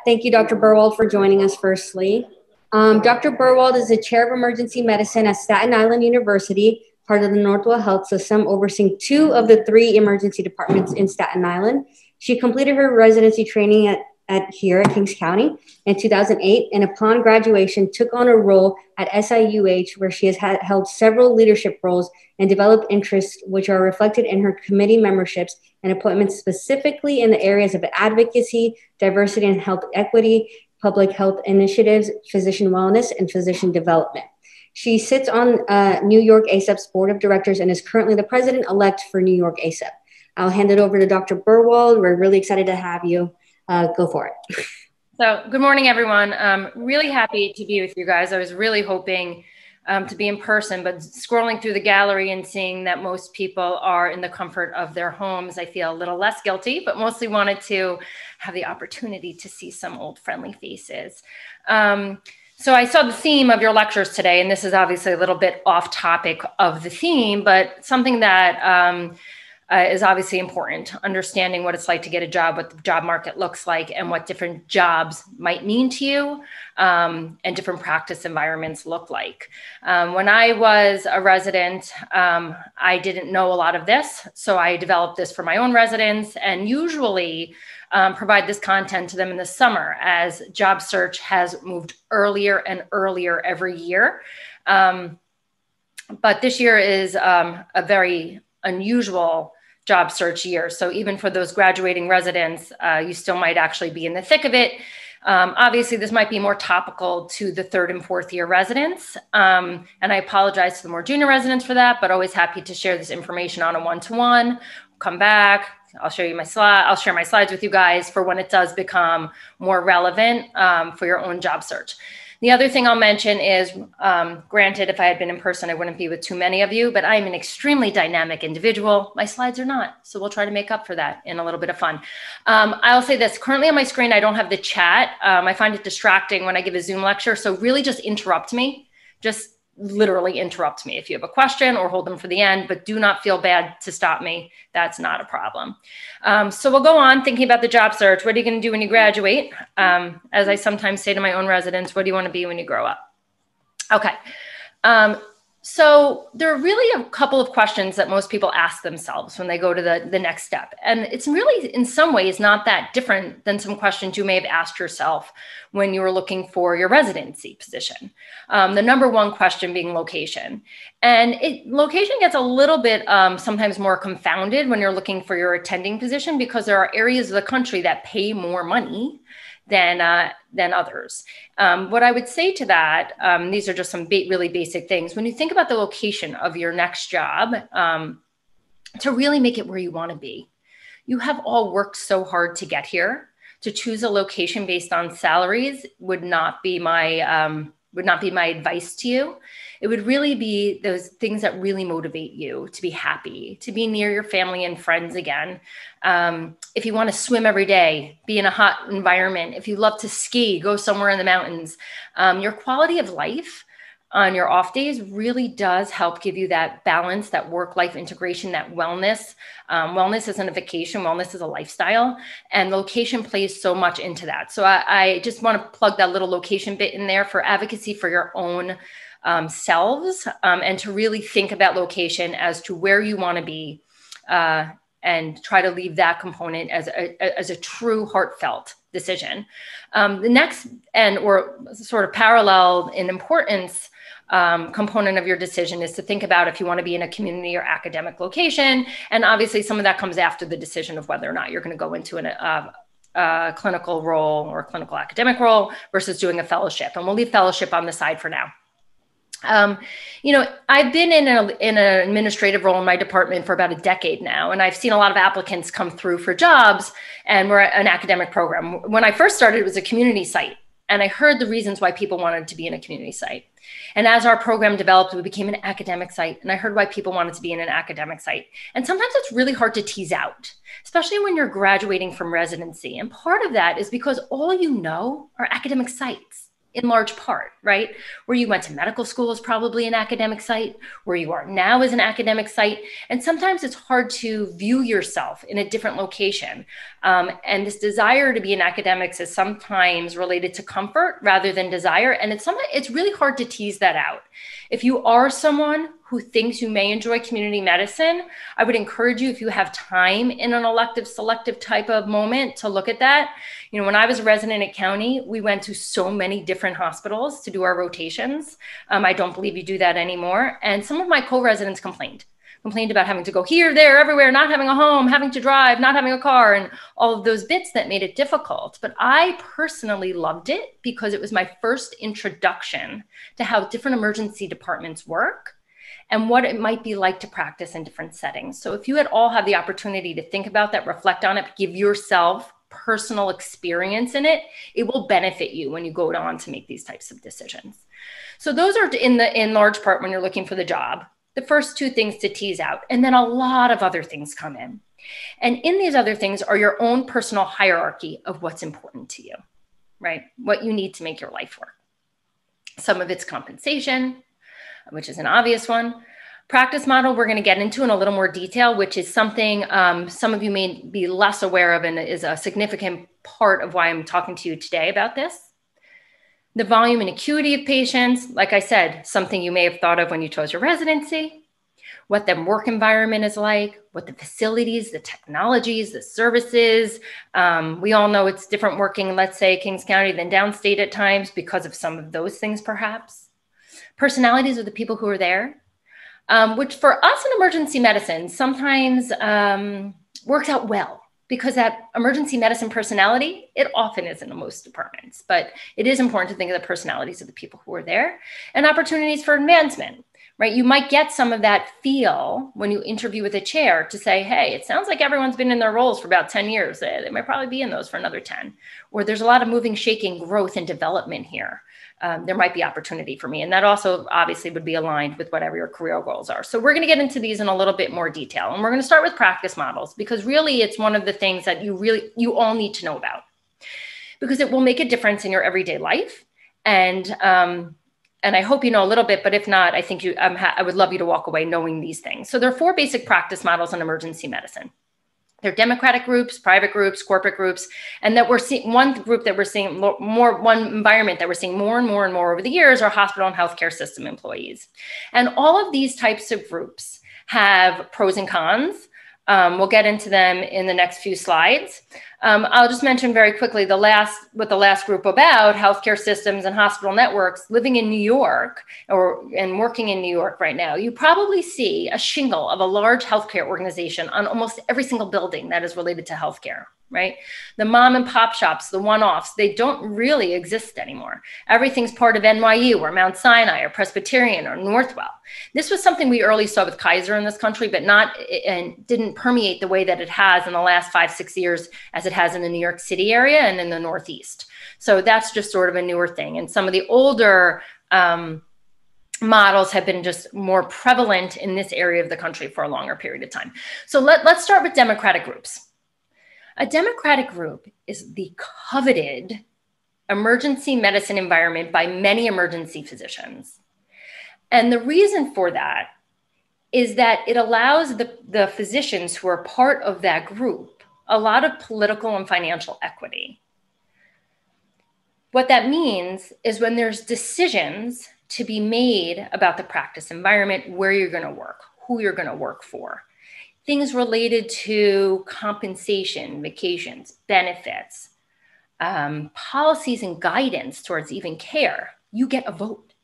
Thank you, Dr. Berwald, for joining us firstly. Dr. Berwald is the chair of emergency medicine at Staten Island University, part of the Northwell Health System, overseeing 2 of the 3 emergency departments in Staten Island. She completed her residency training here at Kings County in 2008, and upon graduation, took on a role at SIUH, where she has held several leadership roles and developed interests which are reflected in her committee memberships and appointments specifically in the areas of advocacy, diversity and health equity, public health initiatives, physician wellness, and physician development. She sits on New York ACEP's board of directors and is currently the president-elect for New York ACEP. I'll hand it over to Dr. Berwald. We're really excited to have you. Go for it. So good morning, everyone. Really happy to be with you guys. I was really hoping to be in person, but scrolling through the gallery and seeing that most people are in the comfort of their homes, I feel a little less guilty, but mostly wanted to have the opportunity to see some old friendly faces. So I saw the theme of your lectures today, and this is obviously a little bit off topic of the theme, but something that is obviously important, understanding what it's like to get a job, what the job market looks like, and what different jobs might mean to you, and different practice environments look like. When I was a resident, I didn't know a lot of this, so I developed this for my own residents, and usually provide this content to them in the summer as job search has moved earlier and earlier every year. But this year is a very unusual job search year. So even for those graduating residents, you still might actually be in the thick of it. Obviously, this might be more topical to the 3rd and 4th year residents. And I apologize to the more junior residents for that, but always happy to share this information on a one-to-one. Come back, I'll show you my slide. I'll share my slides with you guys for when it does become more relevant for your own job search. The other thing I'll mention is, granted, if I had been in person, I wouldn't be with too many of you, but I'm an extremely dynamic individual. My slides are not, so we'll try to make up for that in a little bit of fun. I'll say this, currently on my screen, I don't have the chat. I find it distracting when I give a Zoom lecture, so really just interrupt me. Just literally interrupt me if you have a question, or hold them for the end, but do not feel bad to stop me. That's not a problem. So we'll go on thinking about the job search. What are you going to do when you graduate? As I sometimes say to my own residents, what do you want to be when you grow up? Okay. So there are really a couple of questions that most people ask themselves when they go to the next step. And it's really, in some ways, not that different than some questions you may have asked yourself when you were looking for your residency position. The number one question being location. And location gets a little bit sometimes more confounded when you're looking for your attending position, because there are areas of the country that pay more money than others. What I would say to that, these are just some really basic things. When you think about the location of your next job, to really make it where you want to be, you have all worked so hard to get here. To choose a location based on salaries would not be my advice to you. It would really be those things that really motivate you to be happy, to be near your family and friends again. If you want to swim every day, be in a hot environment. If you love to ski, go somewhere in the mountains. Your quality of life on your off days really does help give you that balance, that work-life integration, that wellness. Wellness isn't a vacation, wellness is a lifestyle, and location plays so much into that. So I just want to plug that little location bit in there for advocacy for your own selves, and to really think about location as to where you want to be, and try to leave that component as a true heartfelt decision. The next, or sort of parallel in importance, component of your decision is to think about if you want to be in a community or academic location. And obviously some of that comes after the decision of whether or not you're going to go into a clinical role or a clinical academic role versus doing a fellowship. And we'll leave fellowship on the side for now. I've been in an administrative role in my department for about a decade now, and I've seen a lot of applicants come through for jobs, and we're an academic program. When I first started, it was a community site, and I heard the reasons why people wanted to be in a community site. And as our program developed, we became an academic site, and I heard why people wanted to be in an academic site. And sometimes it's really hard to tease out, especially when you're graduating from residency. And part of that is because all you know are academic sites. in large part, right? Where you went to medical school is probably an academic site. Where you are now is an academic site. And sometimes it's hard to view yourself in a different location. And this desire to be in academics is sometimes related to comfort rather than desire. And it's really hard to tease that out. If you are someone who thinks you may enjoy community medicine, I would encourage you, if you have time in an elective selective type of moment, to look at that. You know, when I was a resident at County, we went to so many different hospitals to do our rotations. I don't believe you do that anymore. And some of my co-residents complained about having to go here, there, everywhere, not having a home, having to drive, not having a car, and all of those bits that made it difficult. But I personally loved it because it was my first introduction to how different emergency departments work and what it might be like to practice in different settings. So if you at all have the opportunity to think about that, reflect on it, give yourself personal experience in it, it will benefit you when you go on to make these types of decisions. So those are in large part when you're looking for the job. The first two things to tease out, and then a lot of other things come in. And in these other things are your own personal hierarchy of what's important to you, right? What you need to make your life work. Some of it's compensation, which is an obvious one. Practice model, we're going to get into in a little more detail, which is something some of you may be less aware of and is a significant part of why I'm talking to you today about this. The volume and acuity of patients, like I said, something you may have thought of when you chose your residency, what the work environment is like, what the facilities, the technologies, the services. We all know it's different working, let's say, Kings County than downstate at times because of some of those things, perhaps. Personalities of the people who are there, which for us in emergency medicine sometimes works out well. Because that emergency medicine personality, it often isn't in most departments, but it is important to think of the personalities of the people who are there and opportunities for advancement, right? You might get some of that feel when you interview with a chair to say, hey, it sounds like everyone's been in their roles for about 10 years. They might probably be in those for another 10. Or there's a lot of moving, shaking, growth and development here. There might be opportunity for me. And that also obviously would be aligned with whatever your career goals are. So we're going to get into these in a little bit more detail. And we're going to start with practice models because really it's one of the things that you all need to know about because it will make a difference in your everyday life. And I hope you know a little bit, but if not, I think I would love you to walk away knowing these things. So there are 4 basic practice models in emergency medicine. They're democratic groups, private groups, corporate groups, and that we're seeing one environment that we're seeing more and more over the years are hospital and healthcare system employees. And all of these types of groups have pros and cons. We'll get into them in the next few slides. I'll just mention very quickly what the last group about, healthcare systems and hospital networks. Living in New York and working in New York right now, you probably see a shingle of a large healthcare organization on almost every single building that is related to healthcare, right? The mom and pop shops, the one-offs, they don't really exist anymore. Everything's part of NYU or Mount Sinai or Presbyterian or Northwell. This was something we early saw with Kaiser in this country, but didn't permeate the way that it has in the last 5-6 years as it has in the New York City area and in the Northeast. So that's just sort of a newer thing. And some of the older models have been just more prevalent in this area of the country for a longer period of time. So let's start with democratic groups. A democratic group is the coveted emergency medicine environment by many emergency physicians. And the reason for that is that it allows the physicians who are part of that group a lot of political and financial equity. What that means is when there's decisions to be made about the practice environment, where you're going to work, who you're going to work for, things related to compensation, vacations, benefits, policies and guidance towards even care, you get a vote.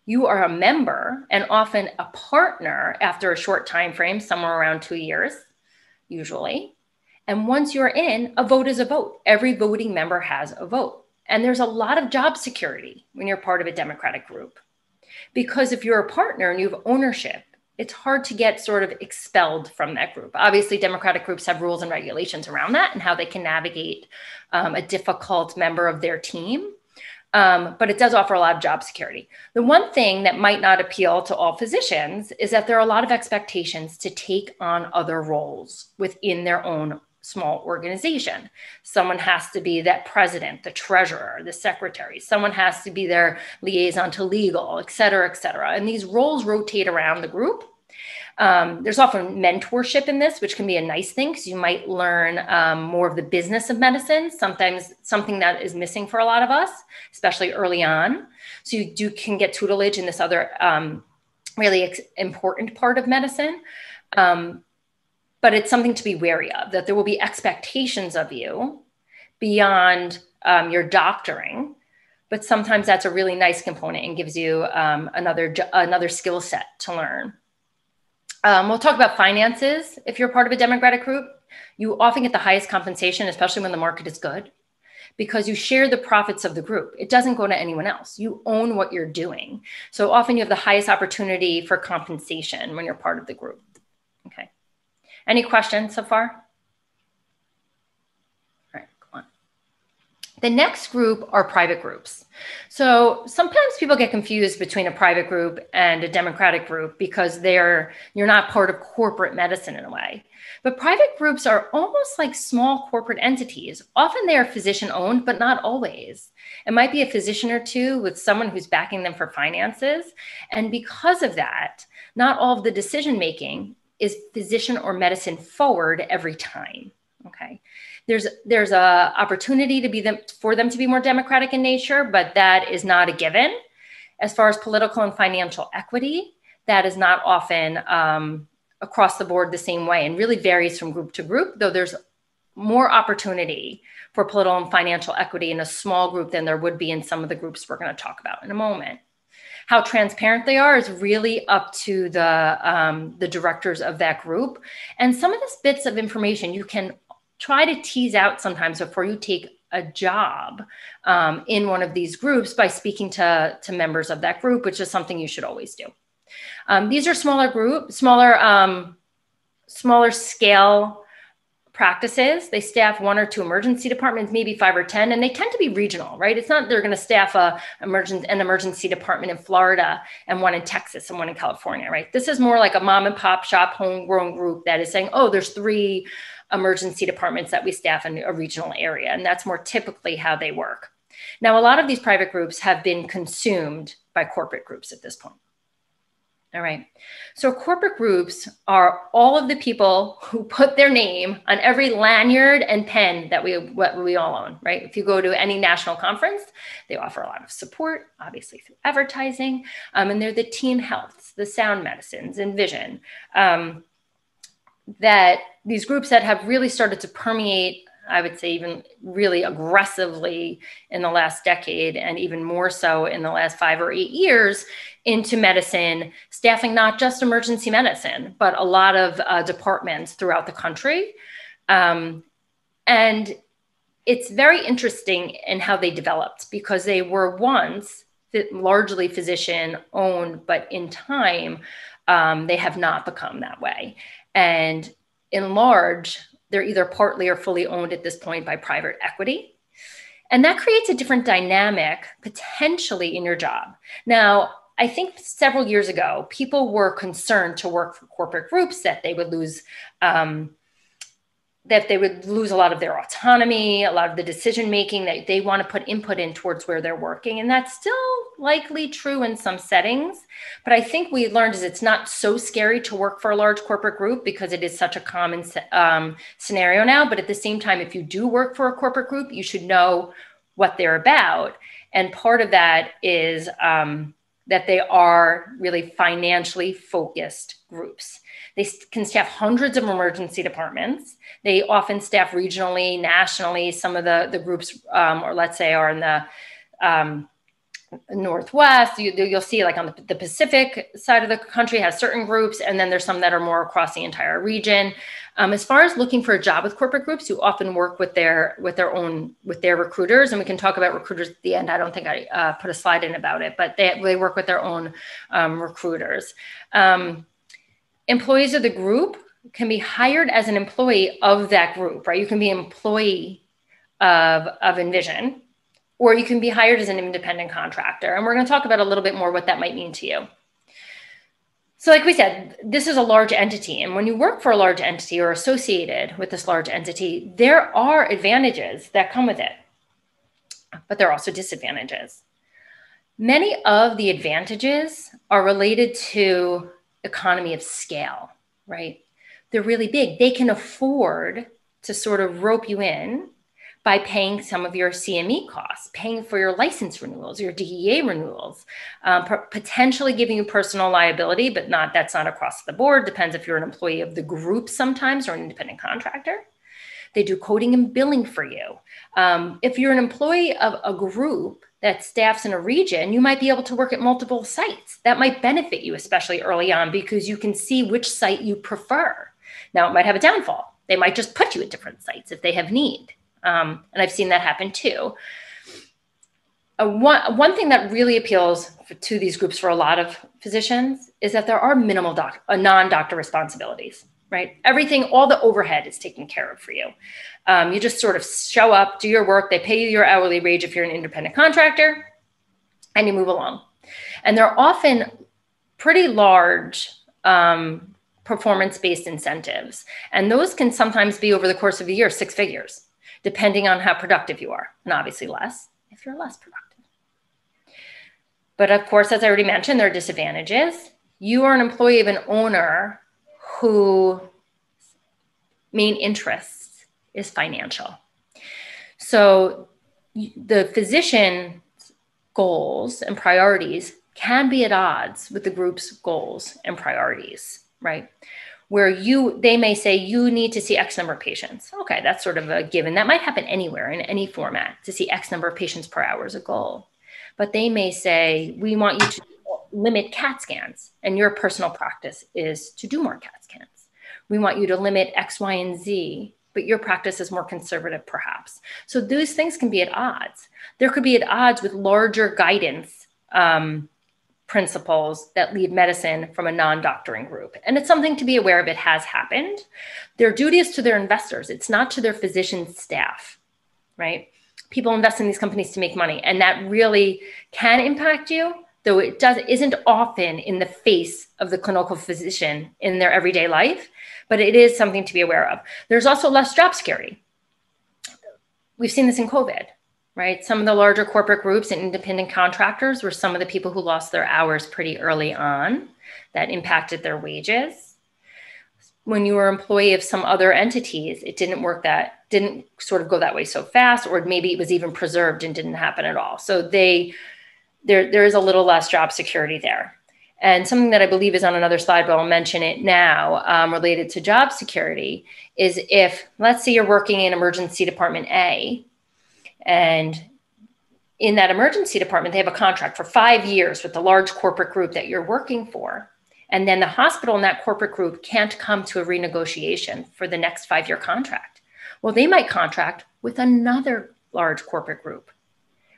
You are a member and often a partner after a short time frame, somewhere around 2 years, usually. And once you're in, a vote is a vote. Every voting member has a vote. And there's a lot of job security when you're part of a democratic group. Because if you're a partner and you have ownership, it's hard to get sort of expelled from that group. Obviously, democratic groups have rules and regulations around that and how they can navigate a difficult member of their team. But it does offer a lot of job security. The one thing that might not appeal to all physicians is that there are a lot of expectations to take on other roles within their own small organization. Someone has to be that president, the treasurer, the secretary. Someone has to be their liaison to legal, et cetera, et cetera. And these roles rotate around the group. There's often mentorship in this, which can be a nice thing because you might learn more of the business of medicine, sometimes something that is missing for a lot of us, especially early on. So you can get tutelage in this other really important part of medicine. But it's something to be wary of, that there will be expectations of you beyond your doctoring. But sometimes that's a really nice component and gives you another skill set to learn. We'll talk about finances. If you're part of a democratic group, you often get the highest compensation, especially when the market is good, because you share the profits of the group. It doesn't go to anyone else. You own what you're doing. So often you have the highest opportunity for compensation when you're part of the group. Okay. Any questions so far? All right, go on. The next group are private groups. So sometimes people get confused between a private group and a democratic group because you're not part of corporate medicine in a way. But private groups are almost like small corporate entities. Often they are physician owned, but not always. It might be a physician or two with someone who's backing them for finances. And because of that, not all of the decision making is physician or medicine forward every time. Okay. There's a opportunity for them to be more democratic in nature, but that is not a given. As far as political and financial equity, that is not often across the board the same way and really varies from group to group, though there's more opportunity for political and financial equity in a small group than there would be in some of the groups we're going to talk about in a moment. How transparent they are is really up to the directors of that group. And some of these bits of information you can try to tease out sometimes before you take a job in one of these groups by speaking to members of that group, which is something you should always do. These are smaller scale practices. They staff 1 or 2 emergency departments, maybe 5 or 10, and they tend to be regional, right? It's not they're going to staff an emergency department in Florida and one in Texas and one in California, right? This is more like a mom and pop shop homegrown group that is saying, oh, there's 3 emergency departments that we staff in a regional area. And that's more typically how they work. Now, a lot of these private groups have been consumed by corporate groups at this point. All right. So corporate groups are all of the people who put their name on every lanyard and pen that we all own, right? If you go to any national conference, they offer a lot of support, obviously through advertising, and they're the team healths, the sound medicines, and vision, that these groups that have really started to permeate, I would say even really aggressively in the last decade, and even more so in the last 5 or 8 years into medicine, staffing not just emergency medicine, but a lot of departments throughout the country. And it's very interesting in how they developed, because they were once largely physician owned, but in time, they have not become that way. And in large, they're either partly or fully owned at this point by private equity. And that creates a different dynamic potentially in your job. Now, I think several years ago, people were concerned to work for corporate groups that they would lose a lot of their autonomy, a lot of the decision-making that they want to put input in towards where they're working. And that's still likely true in some settings. But I think we learned is it's not so scary to work for a large corporate group because it is such a common scenario now. But at the same time, if you do work for a corporate group, you should know what they're about. And part of that is that they are really financially focused groups. They can staff hundreds of emergency departments. They often staff regionally, nationally. Some of the groups, or let's say, are in the Northwest. You'll see like on the Pacific side of the country has certain groups, and then there's some that are more across the entire region. As far as looking for a job with corporate groups, you often work with their recruiters, and we can talk about recruiters at the end. I don't think I put a slide in about it, but they work with their own recruiters. Employees of the group can be hired as an employee of that group, right? You can be an employee of Envision, or you can be hired as an independent contractor. And we're going to talk about a little bit more what that might mean to you. So like we said, this is a large entity. And when you work for a large entity or associated with this large entity, there are advantages that come with it, but there are also disadvantages. Many of the advantages are related to economy of scale, right? They're really big. They can afford to sort of rope you in by paying some of your CME costs, paying for your license renewals, your DEA renewals, potentially giving you personal liability, but that's not across the board. Depends if you're an employee of the group sometimes or an independent contractor. They do coding and billing for you. If you're an employee of a group that staffs in a region, you might be able to work at multiple sites. That might benefit you, especially early on, because you can see which site you prefer. Now, it might have a downfall. They might just put you at different sites if they have need. And I've seen that happen too. One thing that really appeals to these groups for a lot of physicians is that there are minimal non-doctor responsibilities, right? Everything, all the overhead is taken care of for you. You just sort of show up, do your work, they pay you your hourly wage if you're an independent contractor, and you move along. And they're often pretty large performance-based incentives. And those can sometimes be over the course of a year, 6 figures, depending on how productive you are, and obviously less if you're less productive. But of course, as I already mentioned, there are disadvantages. You are an employee of an owner whose main interest is financial. So the physician's goals and priorities can be at odds with the group's goals and priorities, right? Where they may say you need to see X number of patients. Okay, that's sort of a given. That might happen anywhere in any format to see X number of patients per hour is a goal. But they may say, we want you to limit CAT scans, and your personal practice is to do more CAT scans. We want you to limit X, Y, and Z, but your practice is more conservative perhaps. So those things can be at odds. There could be at odds with larger guidance principles that lead medicine from a non-doctoring group. And it's something to be aware of. It has happened. Their duty is to their investors. It's not to their physician staff, right? People invest in these companies to make money, and that really can impact you, though it isn't often in the face of the clinical physician in their everyday life, but it is something to be aware of. There's also less job security. We've seen this in COVID. Right? Some of the larger corporate groups and independent contractors were some of the people who lost their hours pretty early on. That impacted their wages. When you were an employee of some other entities, it didn't sort of go that way so fast, or maybe it was even preserved and didn't happen at all. So there is a little less job security there. And something that I believe is on another slide, but I'll mention it now, related to job security, is if, let's say you're working in emergency department A, and in that emergency department, they have a contract for 5 years with the large corporate group that you're working for. And then the hospital in that corporate group can't come to a renegotiation for the next 5-year contract. Well, they might contract with another large corporate group,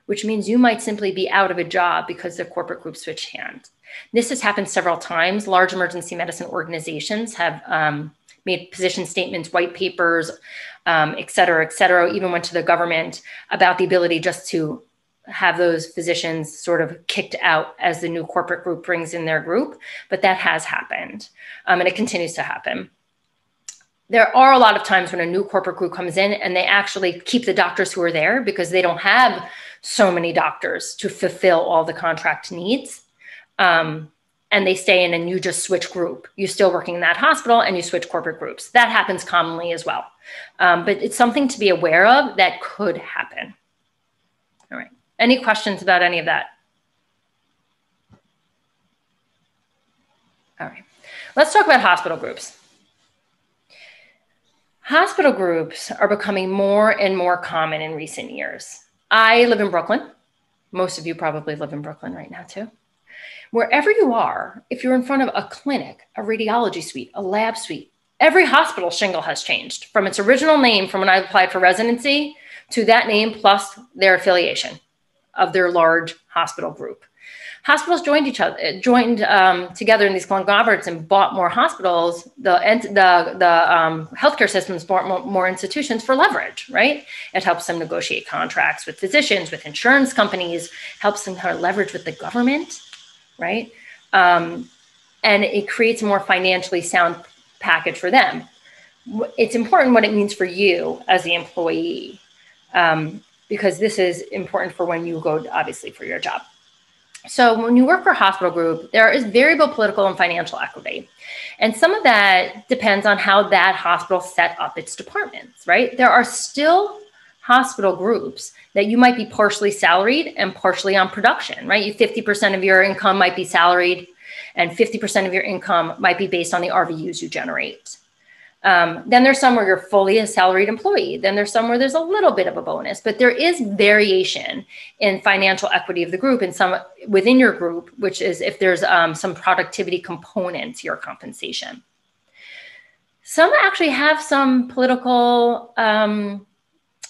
which means you might simply be out of a job because the corporate group switched hands. This has happened several times. Large emergency medicine organizations have made position statements, white papers, et cetera, even went to the government about the ability just to have those physicians sort of kicked out as the new corporate group brings in their group. But that has happened, and it continues to happen. There are a lot of times when a new corporate group comes in and they actually keep the doctors who are there because they don't have so many doctors to fulfill all the contract needs. And they stay in and you just switch group. You're still working in that hospital and you switch corporate groups. That happens commonly as well. But it's something to be aware of that could happen. All right. Any questions about any of that? All right. Let's talk about hospital groups. Hospital groups are becoming more and more common in recent years. I live in Brooklyn. Most of you probably live in Brooklyn right now too. Wherever you are, if you're in front of a clinic, a radiology suite, a lab suite, every hospital shingle has changed from its original name from when I applied for residency to that name plus their affiliation of their large hospital group. Hospitals joined together in these conglomerates and bought more hospitals. The healthcare systems bought more institutions for leverage, right? It helps them negotiate contracts with physicians, with insurance companies, helps them kind of leverage with the government, right? and it creates a more financially sound package for them. It's important what it means for you as the employee, because this is important for when you go, obviously, for your job. So when you work for a hospital group, there is variable political and financial equity. And some of that depends on how that hospital set up its departments, right? There are still hospital groups that you might be partially salaried and partially on production, right? You 50% of your income might be salaried and 50% of your income might be based on the RVUs you generate. Then there's some where you're fully a salaried employee. Then there's some where there's a little bit of a bonus, but there is variation in financial equity of the group and some within your group, which is if there's some productivity component to your compensation. Some actually have some political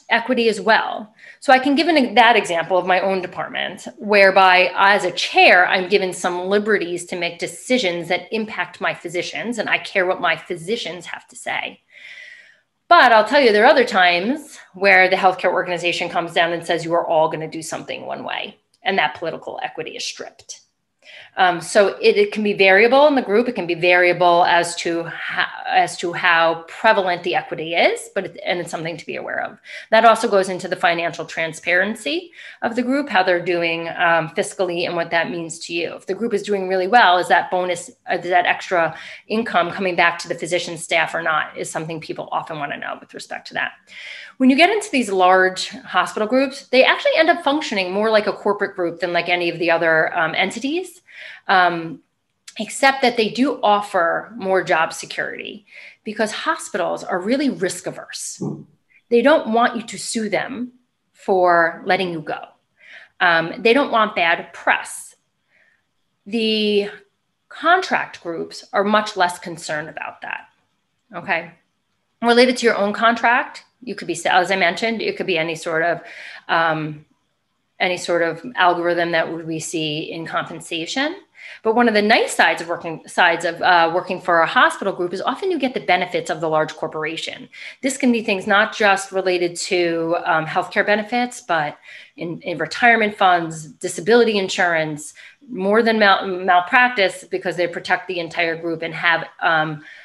equity as well. So I can give that example of my own department, whereby as a chair, I'm given some liberties to make decisions that impact my physicians, and I care what my physicians have to say. But I'll tell you, there are other times where the healthcare organization comes down and says, you are all going to do something one way, and that political equity is stripped. So it can be variable in the group. It can be variable as to how prevalent the equity is, and it's something to be aware of. That also goes into the financial transparency of the group, how they're doing fiscally, and what that means to you. If the group is doing really well, is that bonus, is that extra income coming back to the physician staff or not, is something people often want to know with respect to that. When you get into these large hospital groups, they actually end up functioning more like a corporate group than like any of the other entities. Except that they do offer more job security because hospitals are really risk averse. They don't want you to sue them for letting you go. They don't want bad press. The contract groups are much less concerned about that. Okay. Related to your own contract, you could be, as I mentioned, it could be any sort of algorithm that we see in compensation. But one of the nice sides of working for a hospital group is often you get the benefits of the large corporation. This can be things not just related to healthcare benefits, but in retirement funds, disability insurance, more than malpractice, because they protect the entire group and have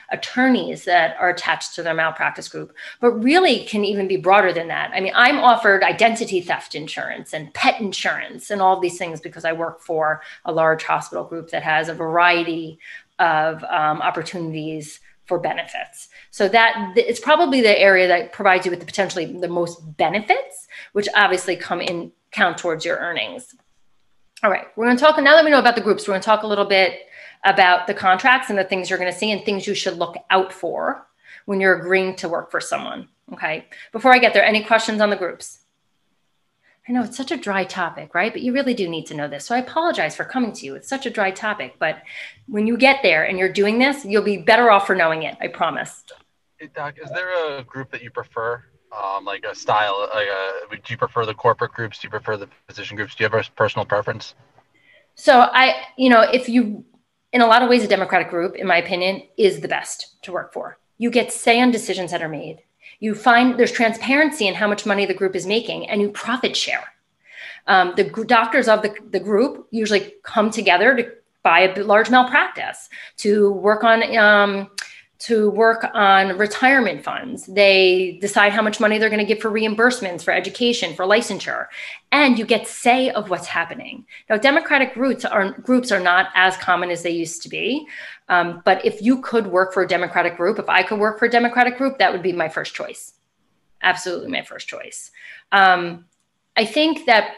attorneys that are attached to their malpractice group, but really can even be broader than that. I mean, I'm offered identity theft insurance and pet insurance and all of these things because I work for a large hospital group that has a variety of opportunities for benefits. So that it's probably the area that provides you with potentially the most benefits, which obviously count towards your earnings. All right, we're going to talk, now that we know about the groups, we're going to talk a little bit about the contracts and the things you're going to see and things you should look out for when you're agreeing to work for someone. Okay. Before I get there, any questions on the groups? I know it's such a dry topic, right? But you really do need to know this. So I apologize for coming to you. It's such a dry topic, but when you get there and you're doing this, you'll be better off for knowing it. I promise. Hey, Doc, is there a group that you prefer? Like a style, do you prefer the corporate groups? Do you prefer the physician groups? Do you have a personal preference? So in a lot of ways, a Democratic group, in my opinion, is the best to work for. You get say on decisions that are made. You find there's transparency in how much money the group is making, and you profit share. The doctors of the group usually come together to buy a large malpractice, to work on retirement funds. They decide how much money they're going to give for reimbursements, for education, for licensure, and you get say of what's happening. Now, Democratic groups are not as common as they used to be, but if you could work for a Democratic group, if I could work for a Democratic group, that would be my first choice. Absolutely my first choice. I think that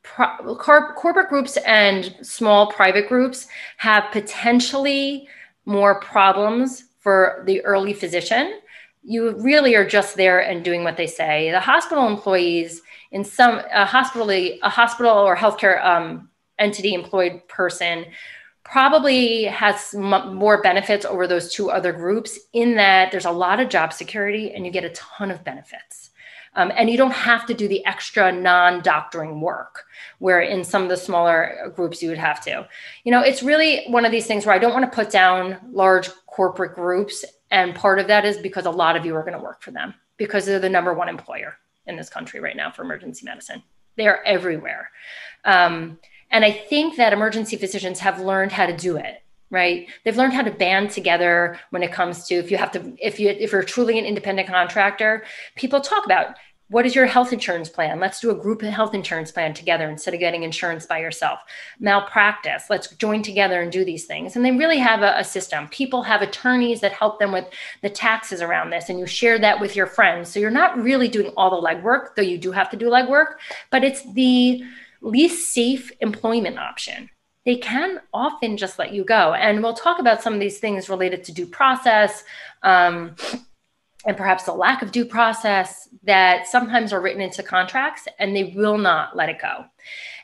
corporate groups and small private groups have potentially more problems for the early physician. You really are just there and doing what they say. The hospital employees in a hospital or healthcare entity employed person probably has more benefits over those two other groups in that there's a lot of job security and you get a ton of benefits. And you don't have to do the extra non-doctoring work, where in some of the smaller groups you would have to. It's really one of these things where I don't want to put down large corporate groups. And part of that is because a lot of you are going to work for them because they're the number one employer in this country right now for emergency medicine. They are everywhere. And I think that emergency physicians have learned how to do it. right? They've learned how to band together when it comes to, if you're truly an independent contractor, people talk about, what is your health insurance plan? Let's do a group health insurance plan together instead of getting insurance by yourself. Malpractice, let's join together and do these things. And they really have a system. People have attorneys that help them with the taxes around this, and you share that with your friends. So you're not really doing all the legwork, though you do have to do legwork, but it's the least safe employment option. They can often just let you go. And we'll talk about some of these things related to due process, and perhaps the lack of due process that sometimes are written into contracts, and they will not let it go.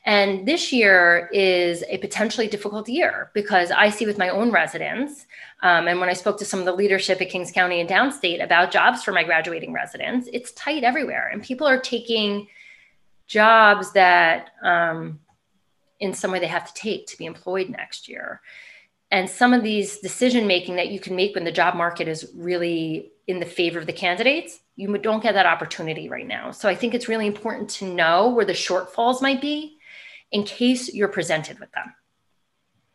And this year is a potentially difficult year because I see with my own residents, and when I spoke to some of the leadership at Kings County and downstate about jobs for my graduating residents, it's tight everywhere. And people are taking jobs that in some way they have to take to be employed next year. And some of these decision-making that you can make when the job market is really in the favor of the candidates, you don't get that opportunity right now. So I think it's really important to know where the shortfalls might be in case you're presented with them.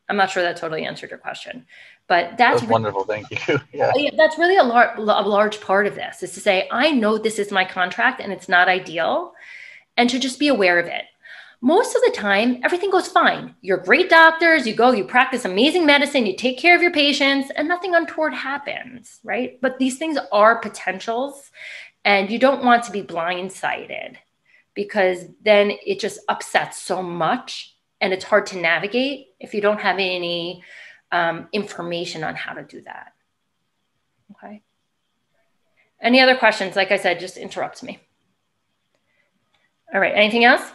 I'm not sure that totally answered your question, but that's really wonderful. Thank you. Yeah. That's really a large part of this, is to say, I know this is my contract and it's not ideal, and to just be aware of it. Most of the time, everything goes fine. You're great doctors, you practice amazing medicine, you take care of your patients, and nothing untoward happens, right? But these things are potentials, and you don't want to be blindsided, because then it just upsets so much, and it's hard to navigate if you don't have any information on how to do that. Okay. Any other questions? Like I said, just interrupt me. All right, anything else?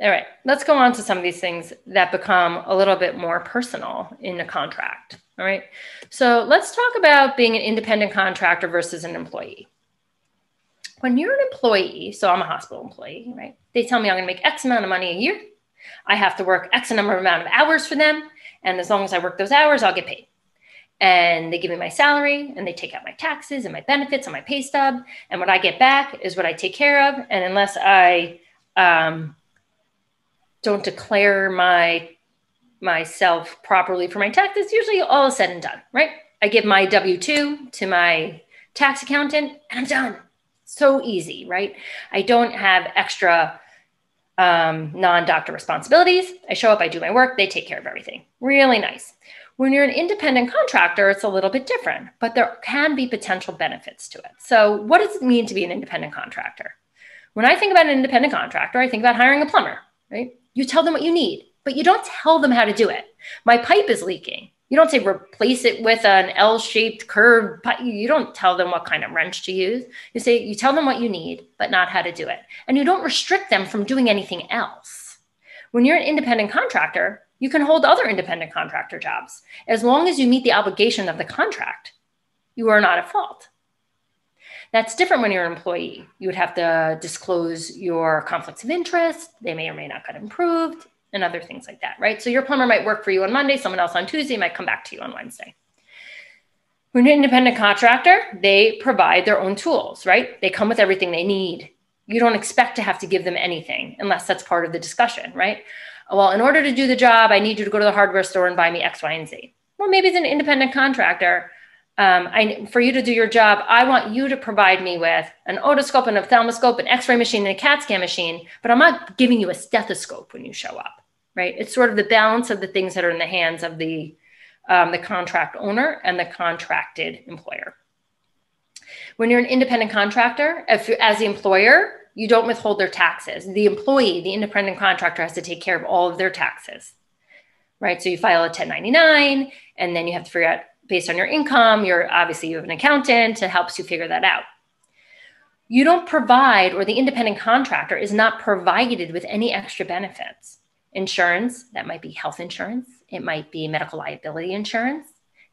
All right, let's go on to some of these things that become a little bit more personal in a contract. All right, so let's talk about being an independent contractor versus an employee. When you're an employee, so I'm a hospital employee, right? They tell me I'm gonna make X amount of money a year. I have to work X amount of hours for them. And as long as I work those hours, I'll get paid. And they give me my salary, and they take out my taxes and my benefits on my pay stub. And what I get back is what I take care of. And unless I don't declare myself properly for my taxes, usually all is said and done, right? I give my W-2 to my tax accountant and I'm done. So easy, right? I don't have extra non-doctor responsibilities. I show up, I do my work, they take care of everything. Really nice. When you're an independent contractor, it's a little bit different, but there can be potential benefits to it. So what does it mean to be an independent contractor? When I think about an independent contractor, I think about hiring a plumber, right? You tell them what you need, but you don't tell them how to do it. My pipe is leaking. You don't say replace it with an L-shaped curved pipe. You don't tell them what kind of wrench to use. You tell them what you need, but not how to do it. And you don't restrict them from doing anything else. When you're an independent contractor, you can hold other independent contractor jobs. As long as you meet the obligation of the contract, you are not at fault. That's different when you're an employee. You would have to disclose your conflicts of interest. They may or may not get improved, and other things like that, right? So your plumber might work for you on Monday, someone else on Tuesday, might come back to you on Wednesday. When you're an independent contractor, they provide their own tools, right? They come with everything they need. You don't expect to have to give them anything unless that's part of the discussion, right? Well, in order to do the job, I need you to go to the hardware store and buy me X, Y, and Z. Well, maybe as an independent contractor, for you to do your job, I want you to provide me with an otoscope, an ophthalmoscope, an X-ray machine, and a CAT scan machine, but I'm not giving you a stethoscope when you show up, right? It's sort of the balance of the things that are in the hands of the contract owner and the contracted employer. When you're an independent contractor, as the employer, you don't withhold their taxes. The employee, the independent contractor, has to take care of all of their taxes, right? So you file a 1099, and then you have to figure out, based on your income, obviously you have an accountant that helps you figure that out. You don't provide, or the independent contractor is not provided with any extra benefits. Insurance, that might be health insurance. It might be medical liability insurance,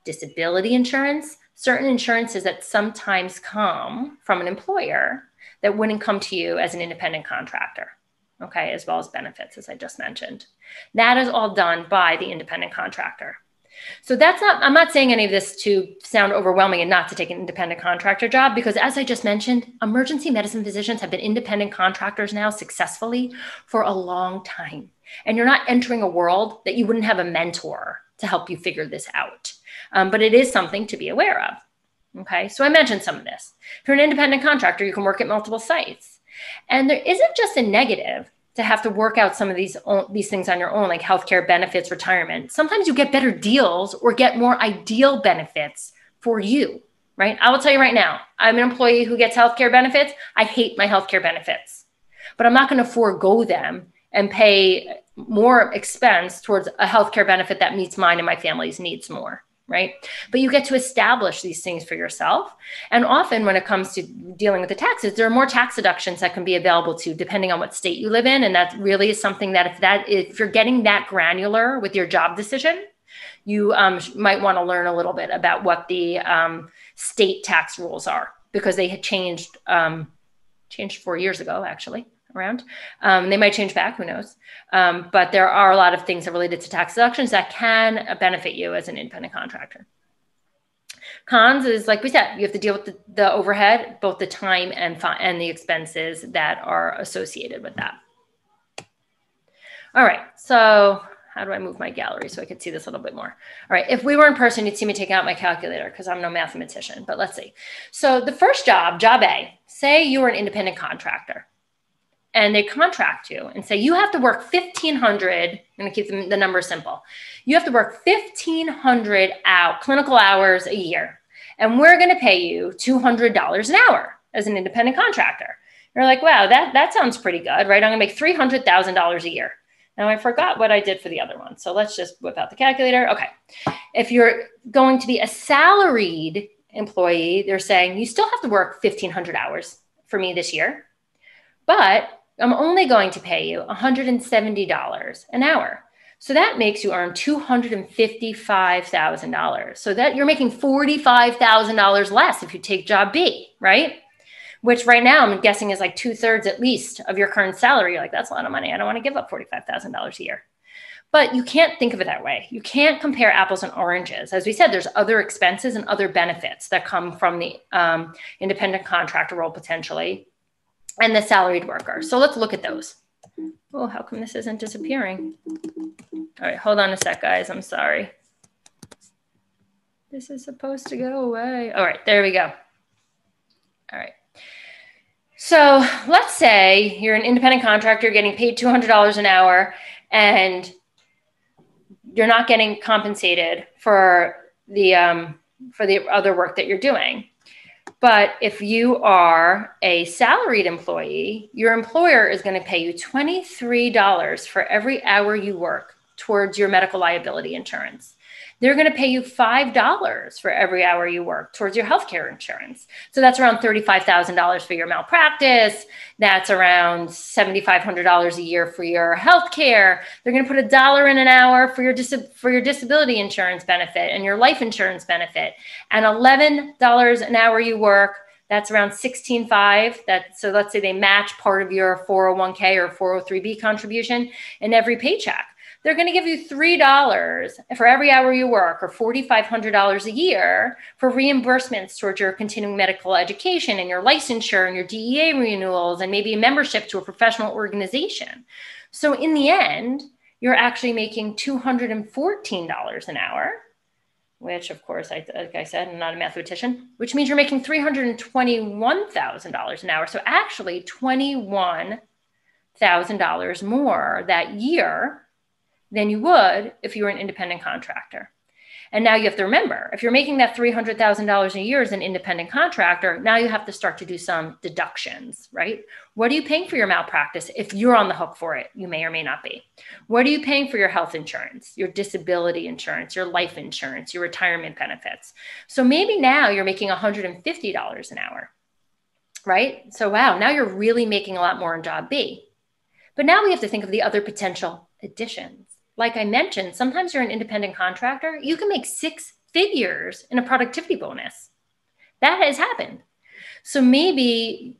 disability insurance, certain insurances that sometimes come from an employer that wouldn't come to you as an independent contractor, okay, as well as benefits, as I just mentioned. That is all done by the independent contractor. So I'm not saying any of this to sound overwhelming and not to take an independent contractor job, because as I just mentioned, emergency medicine physicians have been independent contractors now successfully for a long time. And you're not entering a world that you wouldn't have a mentor to help you figure this out. But it is something to be aware of. Okay, so I mentioned some of this. If you're an independent contractor, you can work at multiple sites. And there isn't just a negative to have to work out some of these things on your own, like healthcare benefits, retirement. Sometimes you get better deals or get more ideal benefits for you, right? I will tell you right now, I'm an employee who gets healthcare benefits. I hate my healthcare benefits, but I'm not going to forego them and pay more expense towards a healthcare benefit that meets mine and my family's needs more. Right? But you get to establish these things for yourself. And often when it comes to dealing with the taxes, there are more tax deductions that can be available to depending on what state you live in. And that really is something that if you're getting that granular with your job decision, you might want to learn a little bit about what the state tax rules are, because they had changed 4 years ago, actually. Around. They might change back, who knows? But there are a lot of things that are related to tax deductions that can benefit you as an independent contractor. Cons is, like we said, you have to deal with the overhead, both the time and the expenses that are associated with that. All right, so how do I move my gallery so I could see this a little bit more? All right, if we were in person, you'd see me taking out my calculator because I'm no mathematician, but let's see. So the first job A, say you were an independent contractor. And they contract you and say, you have to work 1,500, I'm going to keep the number simple. You have to work 1,500 clinical hours a year. And we're going to pay you $200 an hour as an independent contractor. You're like, wow, that sounds pretty good, right? I'm going to make $300,000 a year. Now I forgot what I did for the other one. So let's just whip out the calculator. Okay. If you're going to be a salaried employee, they're saying you still have to work 1,500 hours for me this year, but I'm only going to pay you $170 an hour. So that makes you earn $255,000. So that you're making $45,000 less if you take job B, right? Which right now I'm guessing is like 2/3 at least of your current salary. You're like, that's a lot of money. I don't want to give up $45,000 a year. But you can't think of it that way. You can't compare apples and oranges. As we said, there's other expenses and other benefits that come from the independent contractor role potentially, and the salaried worker. So let's look at those. Oh, how come this isn't disappearing? All right, hold on a sec, guys. I'm sorry. This is supposed to go away. All right, there we go. All right. So let's say you're an independent contractor getting paid $200 an hour, and you're not getting compensated for the other work that you're doing. But if you are a salaried employee, your employer is going to pay you $23 for every hour you work towards your medical liability insurance. They're going to pay you $5 for every hour you work towards your healthcare insurance. So that's around $35,000 for your malpractice. That's around $7,500 a year for your healthcare. They're going to put $1 in an hour for your disability insurance benefit and your life insurance benefit. And $11 an hour you work, that's around $16,500. So let's say they match part of your 401k or 403b contribution in every paycheck. They're going to give you $3 for every hour you work, or $4,500 a year for reimbursements towards your continuing medical education and your licensure and your DEA renewals and maybe a membership to a professional organization. So in the end, you're actually making $214 an hour, which of course, like I said, I'm not a mathematician, which means you're making $321,000 an hour. So actually $21,000 more that year than you would if you were an independent contractor. And now you have to remember, if you're making that $300,000 a year as an independent contractor, now you have to start to do some deductions, right? What are you paying for your malpractice if you're on the hook for it? You may or may not be. What are you paying for your health insurance, your disability insurance, your life insurance, your retirement benefits? So maybe now you're making $150 an hour, right? So wow, now you're really making a lot more in job B. But now we have to think of the other potential additions. Like I mentioned, sometimes you're an independent contractor, you can make 6 figures in a productivity bonus. That has happened. So maybe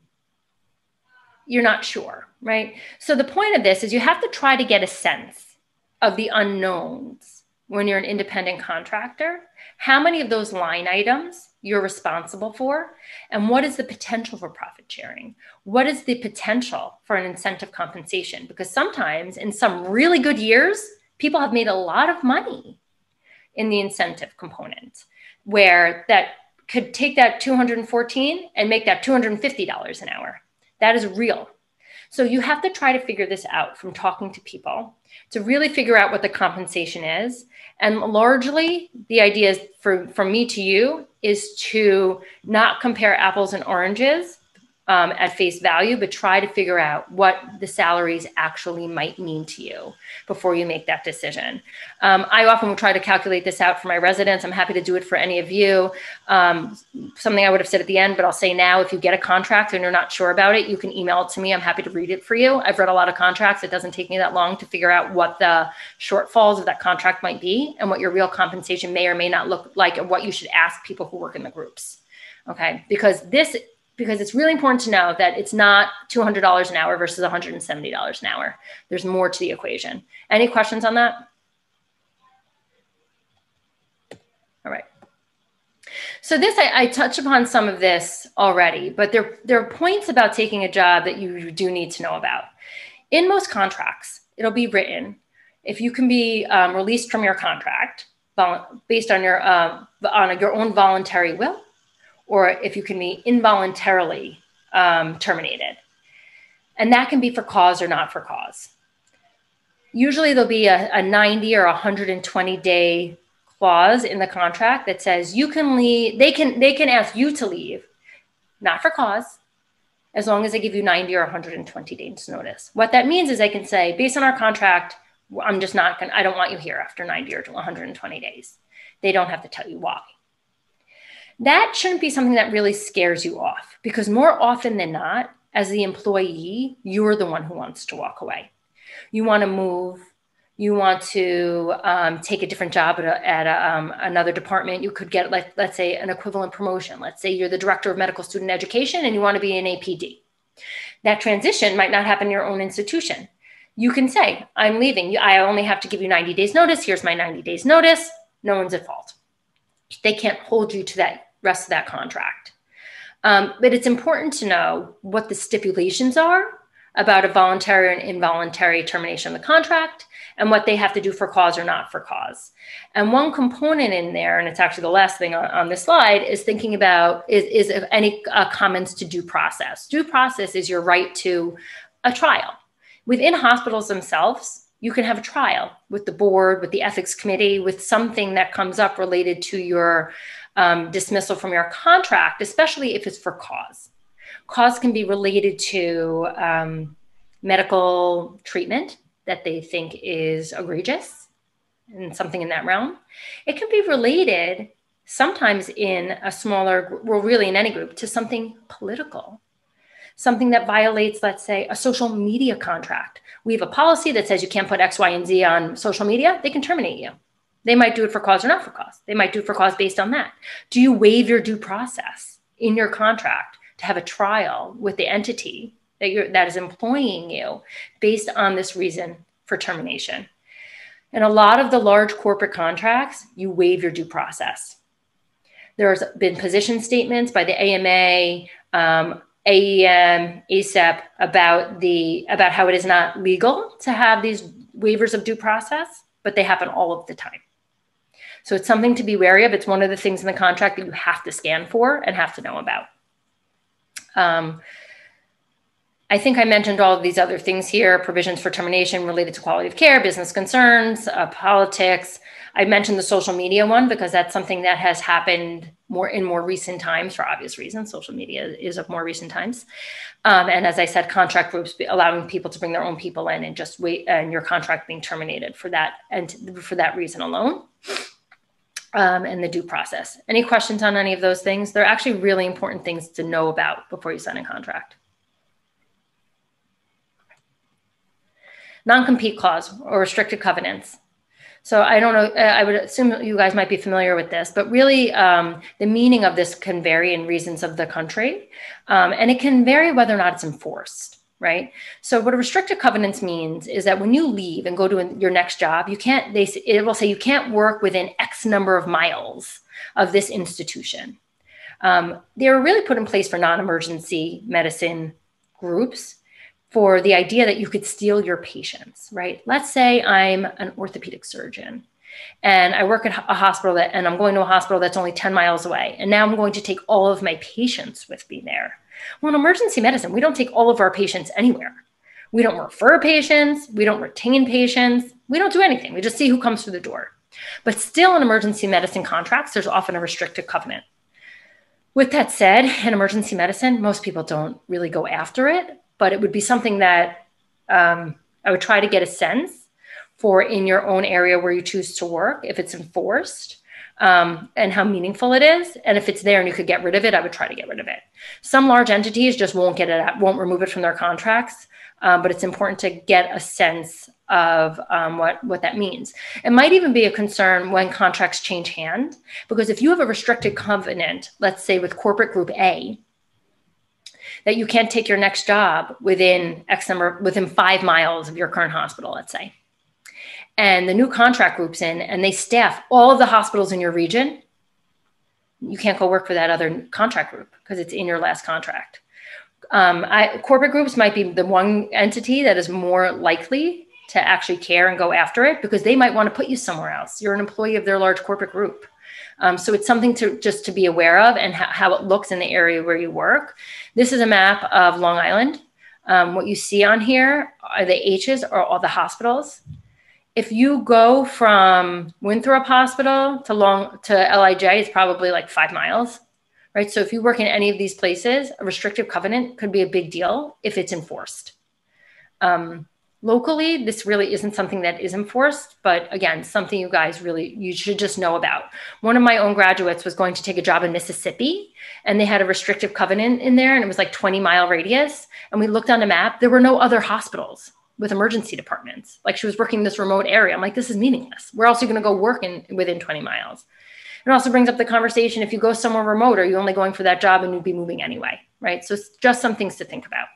you're not sure, right? So the point of this is you have to try to get a sense of the unknowns when you're an independent contractor, how many of those line items you're responsible for, and what is the potential for profit sharing? What is the potential for an incentive compensation? Because sometimes in some really good years, people have made a lot of money. in the incentive component, where that could take that 214 and make that $250 an hour. That is real. So you have to try to figure this out from talking to people to really figure out what the compensation is. And largely the idea is from me to you is to not compare apples and oranges at face value, but try to figure out what the salaries actually might mean to you before you make that decision. I often will try to calculate this out for my residents. I'm happy to do it for any of you. Something I would have said at the end, but I'll say now, if you get a contract and you're not sure about it, you can email it to me. I'm happy to read it for you. I've read a lot of contracts. It doesn't take me that long to figure out what the shortfalls of that contract might be and what your real compensation may or may not look like and what you should ask people who work in the groups. Okay, because it's really important to know that it's not $200 an hour versus $170 an hour. There's more to the equation. Any questions on that? All right. So this, I touched upon some of this already, but there are points about taking a job that you do need to know about. In most contracts, it'll be written, if you can be released from your contract based on your own voluntary will, or if you can be involuntarily terminated. And that can be for cause or not for cause. Usually there'll be a 90 or 120-day clause in the contract that says you can leave, they can ask you to leave, not for cause, as long as they give you 90 or 120 days notice. What that means is they can say, based on our contract, I don't want you here after 90 or 120 days. They don't have to tell you why. That shouldn't be something that really scares you off, because more often than not, as the employee, you're the one who wants to walk away. You want to move. You want to take a different job at another department. You could get, let's say, an equivalent promotion. Let's say you're the director of medical student education and you want to be an APD. That transition might not happen in your own institution. You can say, I'm leaving. I only have to give you 90 days notice. Here's my 90 days notice. No one's at fault. They can't hold you to that rest of that contract. But it's important to know what the stipulations are about a voluntary and involuntary termination of the contract and what they have to do for cause or not for cause. And one component in there, and it's actually the last thing on this slide, is thinking about is any comments to due process. Due process is your right to a trial. Within hospitals themselves, you can have a trial with the board, with the ethics committee, with something that comes up related to your dismissal from your contract, especially if it's for cause. Cause can be related to medical treatment that they think is egregious and something in that realm. It can be related sometimes in a smaller, well, really in any group, to something political, something that violates, let's say, a social media contract. We have a policy that says you can't put X, Y, and Z on social media. They can terminate you. They might do it for cause or not for cause. They might do it for cause based on that. Do you waive your due process in your contract to have a trial with the entity that is employing you based on this reason for termination? In a lot of the large corporate contracts, you waive your due process. There's been position statements by the AMA, AEM, ASEP about how it is not legal to have these waivers of due process, but they happen all of the time. So it's something to be wary of. It's one of the things in the contract that you have to scan for and have to know about. I think I mentioned all of these other things here, provisions for termination related to quality of care, business concerns, politics. I mentioned the social media one because that's something that has happened in more recent times for obvious reasons. Social media is of more recent times. And as I said, contract groups allowing people to bring their own people in and just wait, and your contract being terminated for that and for that reason alone. And the due process. Any questions on any of those things? They're actually really important things to know about before you sign a contract. Non-compete clause or restricted covenants. So I don't know, I would assume you guys might be familiar with this, but really the meaning of this can vary in reasons of the country. And it can vary whether or not it's enforced, right? So what a restricted covenants means is that when you leave and go to your next job, it will say you can't work within X number of miles of this institution. They were really put in place for non-emergency medicine groups for the idea that you could steal your patients, right? Let's say I'm an orthopedic surgeon and I work at a hospital and I'm going to a hospital that's only 10 miles away. And now I'm going to take all of my patients with me there. Well, in emergency medicine, we don't take all of our patients anywhere. We don't refer patients. We don't retain patients. We don't do anything. We just see who comes through the door. But still in emergency medicine contracts, there's often a restrictive covenant. With that said, in emergency medicine, most people don't really go after it, but it would be something that I would try to get a sense for in your own area where you choose to work, if it's enforced, and how meaningful it is. And if it's there and you could get rid of it, I would try to get rid of it. Some large entities just won't remove it from their contracts, but it's important to get a sense of what that means. It might even be a concern when contracts change hand, because if you have a restricted covenant, let's say with corporate group A, that you can't take your next job within 5 miles of your current hospital, let's say, and the new contract group's in and they staff all of the hospitals in your region, you can't go work for that other contract group because it's in your last contract. Corporate groups might be the one entity that is more likely to actually care and go after it because they might want to put you somewhere else. You're an employee of their large corporate group. So it's something to be aware of and how it looks in the area where you work. This is a map of Long Island. What you see on here are the H's are all the hospitals. If you go from Winthrop Hospital to LIJ, it's probably like 5 miles, right? So if you work in any of these places, a restrictive covenant could be a big deal if it's enforced. Locally, this really isn't something that is enforced, but again, something you should just know about. One of my own graduates was going to take a job in Mississippi, and they had a restrictive covenant in there, and it was like 20-mile radius. And we looked on the map, there were no other hospitals with emergency departments. Like, she was working in this remote area. I'm like, this is meaningless. Where else are you going to go work within 20 miles? It also brings up the conversation, if you go somewhere remote, are you only going for that job and you'd be moving anyway, right? So it's just some things to think about.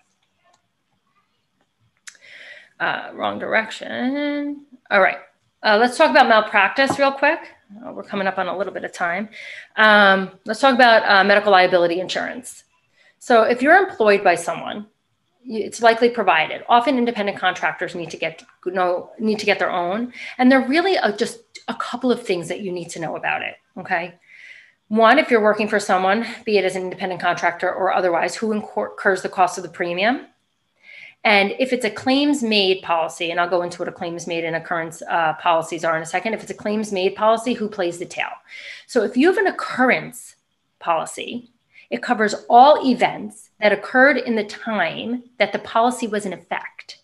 Wrong direction. All right. Let's talk about malpractice real quick. We're coming up on a little bit of time. Let's talk about medical liability insurance. So if you're employed by someone, it's likely provided. Often independent contractors need to get their own. And there really are just a couple of things that you need to know about it. Okay. One, if you're working for someone, be it as an independent contractor or otherwise, who incurs the cost of the premium. And if it's a claims made policy, and I'll go into what a claims made and occurrence policies are in a second. If it's a claims made policy, who plays the tail? So if you have an occurrence policy, it covers all events that occurred in the time that the policy was in effect.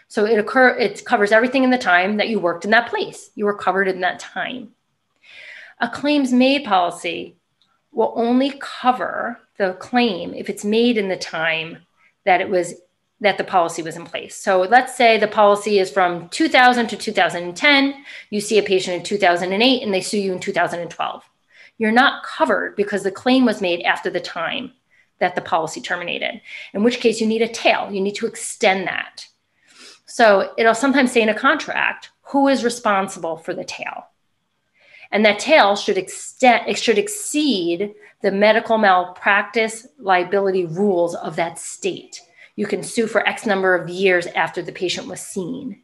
So it covers everything in the time that you worked in that place. You were covered in that time. A claims made policy will only cover the claim if it's made in the time that the policy was in place. So let's say the policy is from 2000 to 2010. You see a patient in 2008 and they sue you in 2012. You're not covered because the claim was made after the time that the policy terminated, in which case you need a tail. You need to extend that. So it'll sometimes say in a contract, who is responsible for the tail? And that tail should exceed the medical malpractice liability rules of that state. You can sue for X number of years after the patient was seen.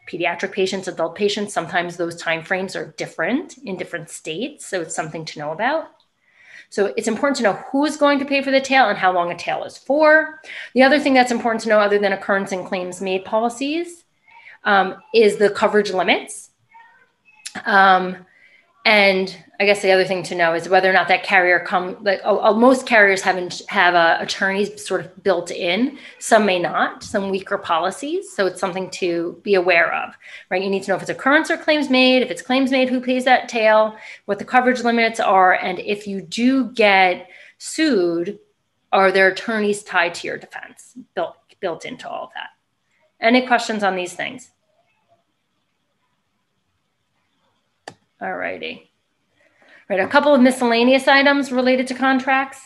Pediatric patients, adult patients, sometimes those timeframes are different in different states. So it's something to know about. So it's important to know who is going to pay for the tail and how long a tail is for. The other thing that's important to know, other than occurrence and claims made policies, is the coverage limits. And I guess the other thing to know is whether or not that carrier most carriers have attorneys sort of built in. Some may not, some weaker policies. So it's something to be aware of, right? You need to know if it's occurrence or claims made. If it's claims made, who pays that tail, what the coverage limits are. And if you do get sued, are there attorneys tied to your defense built into all of that? Any questions on these things? All righty. Right, a couple of miscellaneous items related to contracts.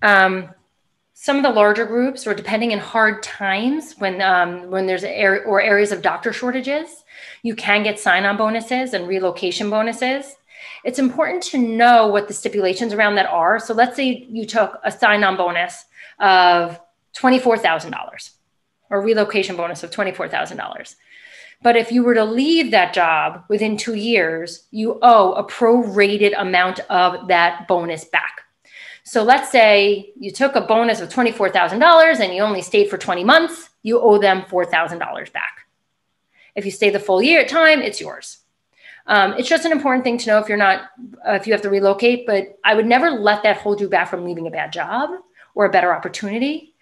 Some of the larger groups, or depending in hard times when there's areas of doctor shortages, you can get sign-on bonuses and relocation bonuses. It's important to know what the stipulations around that are. So let's say you took a sign-on bonus of $24,000 or relocation bonus of $24,000. But if you were to leave that job within 2 years, you owe a prorated amount of that bonus back. So let's say you took a bonus of $24,000 and you only stayed for 20 months, you owe them $4,000 back. If you stay the full year time, it's yours. It's just an important thing to know if you have to relocate, but I would never let that hold you back from leaving a bad job or a better opportunity.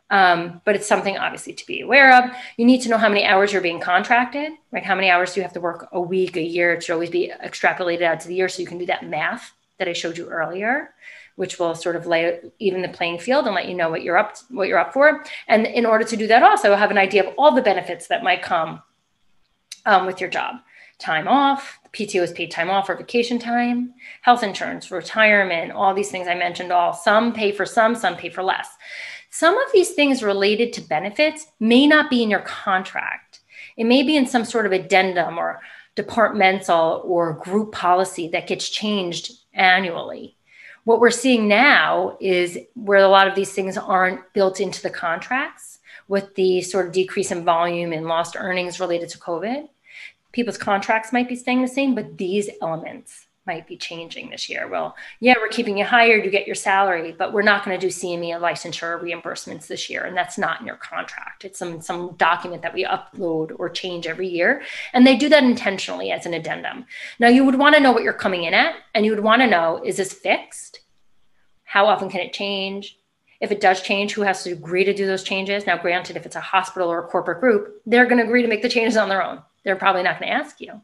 But it's something obviously to be aware of. You need to know how many hours you're being contracted, right? How many hours do you have to work a week, a year? It should always be extrapolated out to the year so you can do that math that I showed you earlier, which will sort of even the playing field and let you know what you're up for. And in order to do that, also have an idea of all the benefits that might come with your job. Time off, PTO is paid time off or vacation time, health insurance, retirement, all these things I mentioned some pay for some pay for less. Some of these things related to benefits may not be in your contract. It may be in some sort of addendum or departmental or group policy that gets changed annually. What we're seeing now is where a lot of these things aren't built into the contracts with the sort of decrease in volume and lost earnings related to COVID. People's contracts might be staying the same, but these elements might be changing this year. Well, yeah, we're keeping you hired, you get your salary, but we're not going to do CME and licensure reimbursements this year. And that's not in your contract. It's some document that we upload or change every year. And they do that intentionally as an addendum. Now, you would want to know what you're coming in at, and you would want to know, is this fixed? How often can it change? If it does change, who has to agree to do those changes? Now, granted, if it's a hospital or a corporate group, they're going to agree to make the changes on their own. They're probably not going to ask you.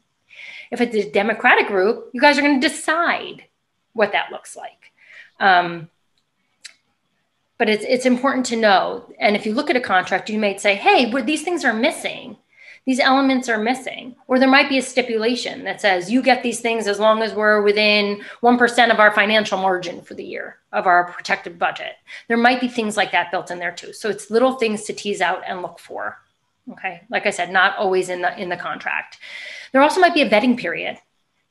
If it's a Democratic group, you guys are going to decide what that looks like. But it's important to know. And if you look at a contract, you might say, hey, these things are missing. These elements are missing. Or there might be a stipulation that says you get these things as long as we're within 1% of our financial margin for the year of our protected budget. There might be things like that built in there too. So it's little things to tease out and look for. Okay, like I said, not always in the contract. There also might be a vetting period.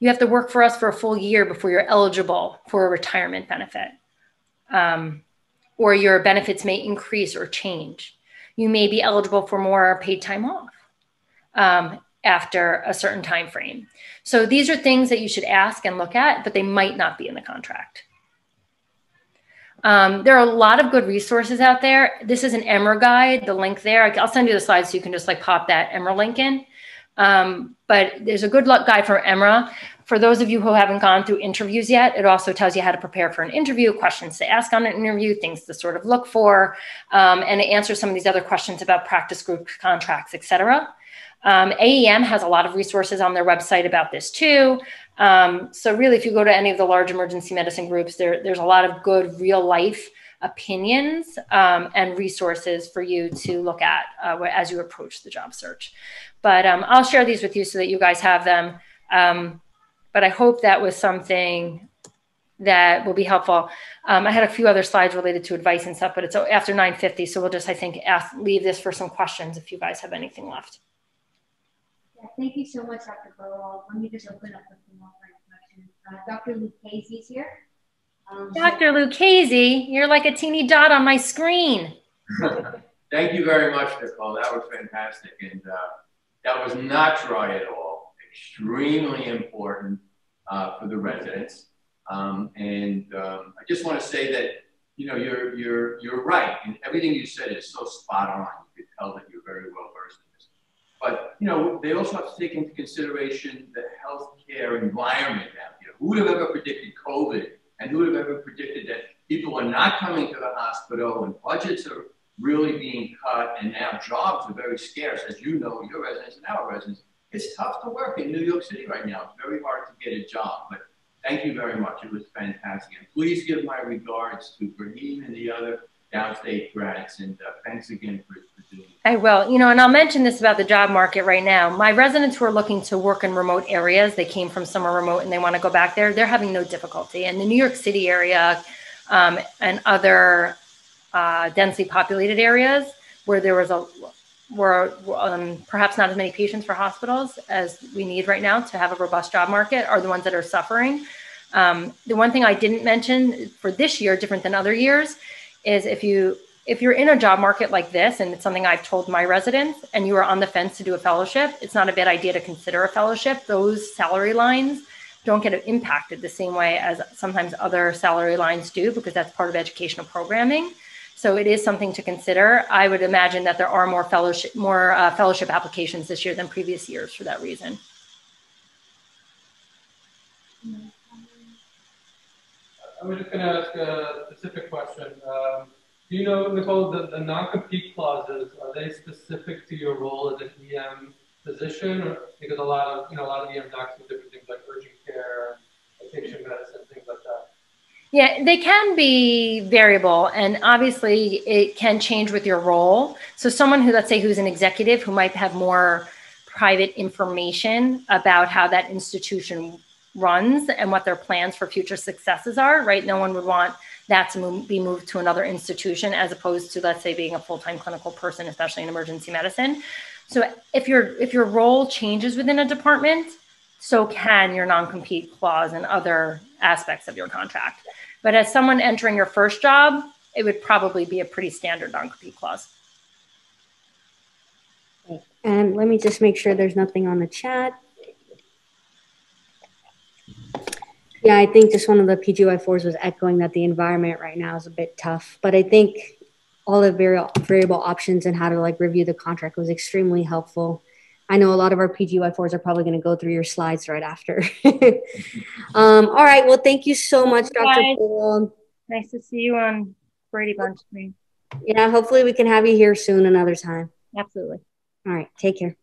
You have to work for us for a full year before you're eligible for a retirement benefit, or your benefits may increase or change. You may be eligible for more paid time off after a certain time frame. So these are things that you should ask and look at, but they might not be in the contract. There are a lot of good resources out there. This is an EMRA guide, the link there. I'll send you the slides so you can just pop that EMRA link in. But there's a good guide for EMRA. For those of you who haven't gone through interviews yet, it also tells you how to prepare for an interview, questions to ask on an interview, things to sort of look for, and it answers some of these other questions about practice group contracts, et cetera. AEM has a lot of resources on their website about this too. So really, if you go to any of the large emergency medicine groups, there's a lot of good real life opinions and resources for you to look at as you approach the job search. But I'll share these with you so that you guys have them. But I hope that was something that will be helpful. I had a few other slides related to advice and stuff, but it's after 9:50. So we'll just, I think, leave this for some questions if you guys have anything left. Yeah, thank you so much, Dr. Berwald. Let me just open up a few more questions. Dr. Lucchese is here. Dr. Lucchese, you're like a teeny dot on my screen. Thank you very much, Nicole. That was fantastic. And that was not dry at all. Extremely important for the residents. I just want to say that, you know, you're right. And everything you said is so spot on. You could tell that you're very well versed in this. But, you know, they also have to take into consideration the healthcare environment out here. Who would have ever predicted COVID? And who would have ever predicted that people are not coming to the hospital and budgets are really being cut and now jobs are very scarce, as you know, your residents and our residents. It's tough to work in New York City right now. It's very hard to get a job, but thank you very much. It was fantastic. And please give my regards to Brahim and the other downstate grads, and thanks again for doing it. I will. You know, and I'll mention this about the job market right now. My residents who are looking to work in remote areas, they came from somewhere remote and they want to go back there, they're having no difficulty. In the New York City area and other densely populated areas where there was perhaps not as many patients for hospitals as we need right now to have a robust job market are the ones that are suffering. The one thing I didn't mention for this year, different than other years, is if you if you're in a job market like this, and it's something I've told my residents, and you are on the fence to do a fellowship, it's not a bad idea to consider a fellowship. Those salary lines don't get impacted the same way as sometimes other salary lines do, because that's part of educational programming. So it is something to consider. I would imagine that there are more fellowship applications this year than previous years for that reason. I was just going to ask a specific question. Do you know, Nicole, the non-compete clauses, are they specific to your role as an EM physician? Or, because a lot of EM docs do different things like urgent care, addiction medicine, things like that. Yeah, they can be variable, and obviously it can change with your role. So someone who, let's say, who's an executive who might have more private information about how that institution runs and what their plans for future successes are, right? No one would want that to be moved to another institution as opposed to, let's say, being a full-time clinical person, especially in emergency medicine. So if your role changes within a department, so can your non-compete clause and other aspects of your contract. But as someone entering your first job, it would probably be a pretty standard non-compete clause. And let me just make sure there's nothing on the chat. Yeah, I think just one of the PGY4s was echoing that the environment right now is a bit tough, but I think all the variable options and how to like review the contract was extremely helpful. I know a lot of our PGY4s are probably going to go through your slides right after. All right. Well, thank you so much, Dr. Berwald. Nice to see you on Brady Bunch screen. Yeah, hopefully we can have you here soon another time. Absolutely. All right. Take care.